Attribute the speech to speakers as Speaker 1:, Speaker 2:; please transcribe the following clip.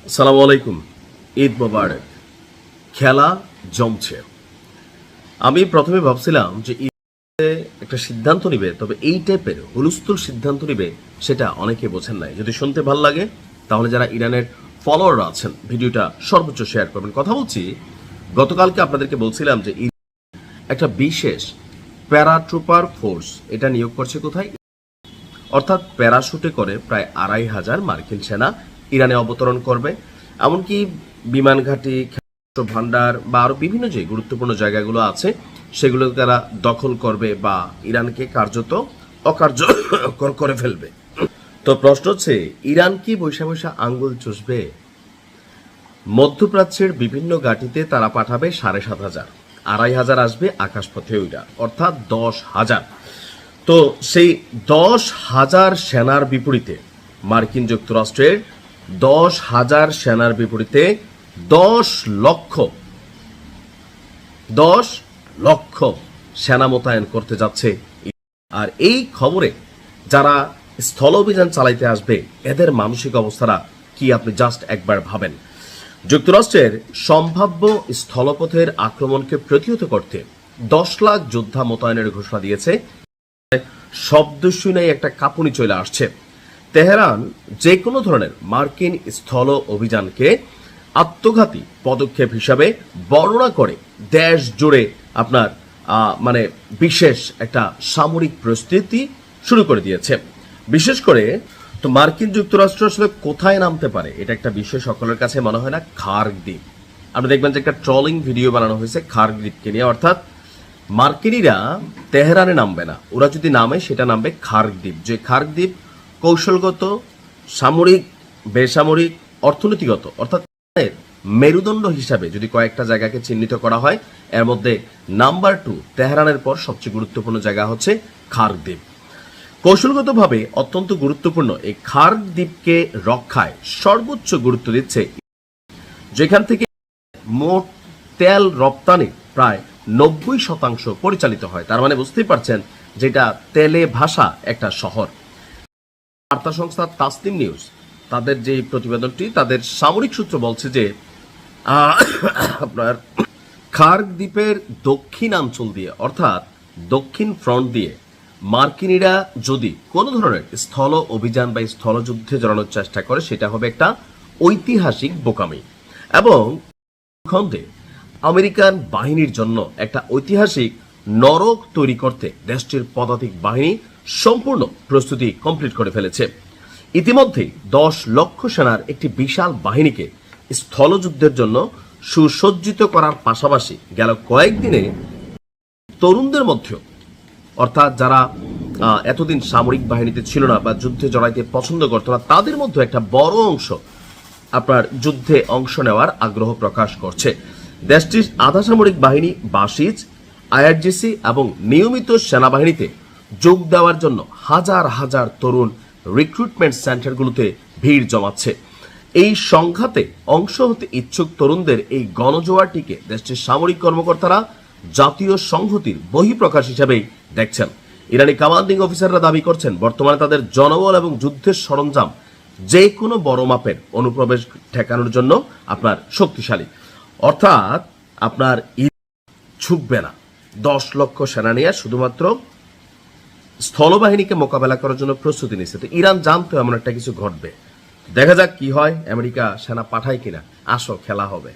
Speaker 1: আসসালামু আলাইকুম। ঈদ মোবারক। খেলা জমছে। আমি প্রথমে ভাবছিলাম যে ঈদে একটা সিদ্ধান্ত নিবে, তবে এই টাইপের হুলস্থুল সিদ্ধান্ত নিবে সেটা অনেকে বোঝেন নাই। যদি শুনতে ভাল লাগে তাহলে যারা ইরানের ফলোয়াররা আছেন ভিডিওটা সর্বোচ্চ শেয়ার করবেন। কথা বলছি, গতকালকে আপনাদেরকে বলছিলাম যে একটা বিশেষ প্যারাট্রুপার ফোর্স এটা নিয়োগ করছে কোথায়, অর্থাৎ প্যারাশুটে করে প্রায় ২৫০০ মার্কিন সেনা ইরানে অবতরণ করবে। এমনকি বিমান ঘাঁটি, ক্ষেপণাস্ত্র ভান্ডার বা আরো বিভিন্ন যে গুরুত্বপূর্ণ জায়গাগুলো আছে সেগুলো তারা দখল করবে বা ইরানকে কার্যত অকার্যকর করে ফেলবে। তো প্রশ্ন হচ্ছে, ইরান কি বৈশা বৈশা আঙ্গুল চুষবে? মধ্যপ্রাচ্যের বিভিন্ন ঘাঁটিতে তারা পাঠাবে ৭,৫০০, ২৫০০ আসবে আকাশপথে ওইটা, অর্থাৎ ১০,০০০। তো সেই ১০,০০০ সেনার বিপরীতে মার্কিন যুক্তরাষ্ট্রের ১০,০০০ সেনার বিপরীতে ১০,০০,০০০ সেনা মোতায়েন করতে যাচ্ছে। আর এই খবরে যারা স্থল অভিযান চালাইতে আসবে এদের মানসিক অবস্থাটা কি আপনি জাস্ট একবার ভাবেন। যুক্তরাষ্ট্রের সম্ভাব্য স্থলপথের আক্রমণকে প্রতিহত করতে ১০ লাখ যোদ্ধা মোতায়েনের ঘোষণা দিয়েছে। শব্দ শুনেই একটা কাঁপুনি চলে আসছে। তেহরান যে কোনো ধরনের মার্কিন স্থল অভিযানকে আত্মঘাতী পদক্ষেপ হিসাবে বর্ণনা করে দেশ জুড়ে আপনার বিশেষ একটা সামরিক প্রস্তুতি শুরু করে দিয়েছে। বিশেষ করে তো মার্কিন যুক্তরাষ্ট্র আসলে কোথায় নামতে পারে এটা একটা বিষয় সকলের কাছে মনে হয় না। খার্গ দ্বীপ, আপনি দেখবেন যে একটা ট্রলিং ভিডিও বানানো হয়েছে খার্গ দ্বীপকে নিয়ে, অর্থাৎ মার্কিনীরা তেহরানে নামবে না, ওরা যদি নামে সেটা নামবে খার্গ দ্বীপ। যে খার্গ দ্বীপ কৌশলগত, সামরিক, বেসামরিক, অর্থনীতিগত, অর্থাৎ মেরুদণ্ড হিসাবে যদি কয়েকটা জায়গাকে চিহ্নিত করা হয় এর মধ্যে নাম্বার 2 তেহরানের পর সবচেয়ে গুরুত্বপূর্ণ জায়গা হচ্ছে খার্গ দ্বীপ। কৌশলগতভাবে অত্যন্ত গুরুত্বপূর্ণ এই খার্গ দ্বীপকে রক্ষায় সর্বোচ্চ গুরুত্ব দিচ্ছে, যেখান থেকে মোট তেল রপ্তানি প্রায় ৯০% পরিচালিত হয়। তার মানে বুঝতেই পারছেন যেটা তেলে ভাসা একটা শহর। বার্তা সংস্থা তাসনিম নিউজ তাদের যে প্রতিবেদনটি, তাদের সামরিক সূত্র বলছে যে আপনার খার্গ দ্বীপের দক্ষিণাঞ্চল দিয়ে, অর্থাৎ দক্ষিণ ফ্রন্ট দিয়ে মার্কিনীরা যদি কোনো ধরনের স্থল অভিযান বা স্থলযুদ্ধে জড়ানোর চেষ্টা করে সেটা হবে একটা ঐতিহাসিক বোকামি, এবং খণ্ডে আমেরিকান বাহিনীর জন্য একটা ঐতিহাসিক নরক তৈরি করতে দেশটির পদাতিক বাহিনী সম্পূর্ণ প্রস্তুতি কমপ্লিট করে ফেলেছে। ইতিমধ্যেই ১০ লক্ষ সেনার একটি বিশাল বাহিনীকে স্থলযুদ্ধের জন্য সুসজ্জিত করার পাশাপাশি গেল কয়েকদিনে তরুণদের মধ্যেও, অর্থাৎ যারা এতদিন সামরিক বাহিনীতে ছিল না বা যুদ্ধে জড়াইতে পছন্দ করত না, তাদের মধ্যে একটা বড় অংশ আপনার যুদ্ধে অংশ নেওয়ার আগ্রহ প্রকাশ করছে। দেশটির আধা সামরিক বাহিনী বাসিজ, আইআরজিসি এবং নিয়মিত সেনাবাহিনীতে যোগ দেওয়ার জন্য হাজার হাজার তরুণ রিক্রুটমেন্ট সেন্টারগুলোতে ভিড় জমাচ্ছে। এই সংঘাতে অংশ হতে ইচ্ছুক তরুণদের এই গণজোয়ারটিকে দেশটির সামরিক কর্মকর্তারা জাতীয় সংহতির বহিঃপ্রকাশ হিসেবেই দেখছেন। ইরানি কমান্ডিং অফিসাররা দাবি করছেন বর্তমানে তাদের জনবল এবং যুদ্ধের সরঞ্জাম যে কোনো বড় মাপের অনুপ্রবেশ ঠেকানোর জন্য আপনার শক্তিশালী, অর্থাৎ আপনার ছুটবে না। ১০ লক্ষ সেনা নিয়ে শুধুমাত্র স্থলবাহিনীকে মোকাবেলা করার জন্য প্রস্তুতি নিচ্ছে। তো ইরান জানতো এমন একটা কিছু ঘটবে। দেখা যাক কি হয়, আমেরিকা সেনা পাঠায় কিনা। আসো, খেলা হবে।